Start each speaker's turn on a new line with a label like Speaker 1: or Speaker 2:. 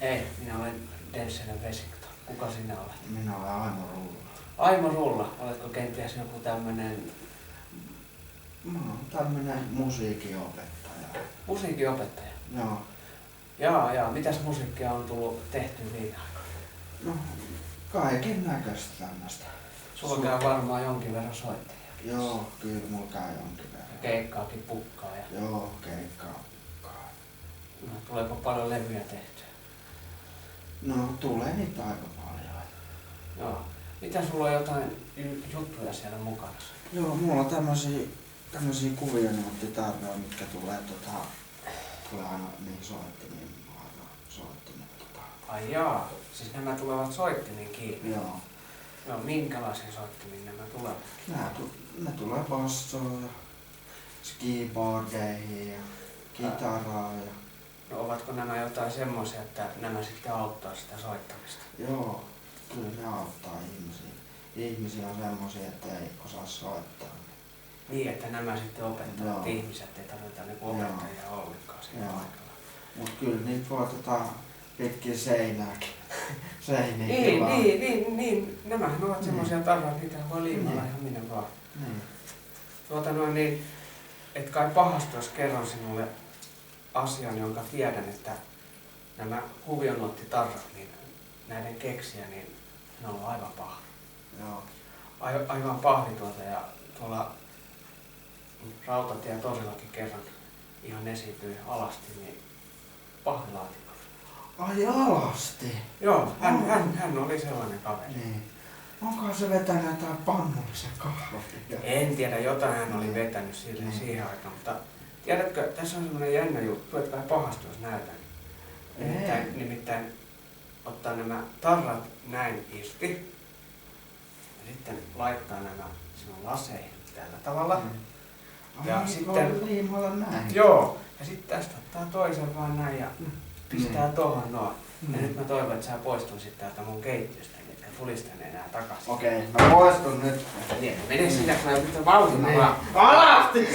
Speaker 1: Hei, minä olen Densselen Vesikto. Kuka sinä olet?
Speaker 2: Minä olen Aimo Rulla.
Speaker 1: Aimo Rulla, oletko kenties joku tämmönen...
Speaker 2: Mä oon tämmönen musiikinopettaja.
Speaker 1: Musiikinopettaja?
Speaker 2: Joo.
Speaker 1: Jaa. Mitäs musiikkia on tullut tehty viime aikoina?
Speaker 2: No, kaiken näköistä tämmöstä.
Speaker 1: Sulla käy varmaan jonkin verran soittajia.
Speaker 2: Joo, kyllä mulla käy jonkin verran.
Speaker 1: Ja keikkaakin pukkaa. Ja...
Speaker 2: Joo, keikkaa pukkaa.
Speaker 1: No, tuleeko paljon levyjä tehtyä?
Speaker 2: No, tulee niitä aika paljon.
Speaker 1: Joo. Mitä sulla on jotain juttuja siellä mukana?
Speaker 2: Joo, mulla on tämmösiä kuvionuottitarroja, mitkä tulee aina niihin soittimiin.
Speaker 1: Ai jaa, siis nämä tulevat soittimiin kiinni?
Speaker 2: Joo.
Speaker 1: No, minkälaisiin soittimiin nämä tulevat?
Speaker 2: Ne tulee bassoon ja keyboardeihin ja kitaraa ja...
Speaker 1: No, ovatko nämä jotain semmoisia, että nämä sitten auttaa sitä soittamista?
Speaker 2: Joo, kyllä ne auttaa ihmisiä. Ihmisiä on semmoisia, että ei osaa soittaa.
Speaker 1: Niin, että nämä sitten opettaa,
Speaker 2: Joo.
Speaker 1: että ihmiset ei tarvita niinku opettajia ollenkaan siinä
Speaker 2: Joo.
Speaker 1: paikalla.
Speaker 2: Mut kyllä niitä voi pitkin seinääkin.
Speaker 1: Niin. Nämähän ovat semmoisia tarroja, mitä voi liimalla ihan minne vaan.
Speaker 2: Niin.
Speaker 1: Et kai pahasti, jos kerron sinulle asian, jonka tiedän, että nämä kuvionuottitarrat, niin näiden keksiä, niin ne on aivan paha.
Speaker 2: Joo.
Speaker 1: Aivan pahvi ja tuolla Rautatietorillakin kerran ihan esiintyi alasti, niin pahvilaatikko.
Speaker 2: Ai alasti?
Speaker 1: Joo, hän oli sellainen kaveri.
Speaker 2: Niin. Onkohan se vetänyt jotain pannullisen kahvia?
Speaker 1: En tiedä, jotain hän oli vetänyt siihen aikaan, mutta tiedätkö, tässä on semmoinen jännä juttu, että kai pahasti jos näytän. Nimittäin ottaa nämä tarrat näin irti ja sitten laittaa nämä sinun laseihin tällä tavalla. Ja sitten
Speaker 2: liimalla näin.
Speaker 1: Joo, ja sitten tästä ottaa toisen vaan näin ja pistää tohon noin. Ja nyt mä toivon, että sä poistuisit täältä mun keittiöstä, etkä tulis tänne enää takaisin.
Speaker 2: Okei, mä poistun nyt.
Speaker 1: Mene sinne, kun mä yritän vauhdilla vaan.
Speaker 2: Alasti!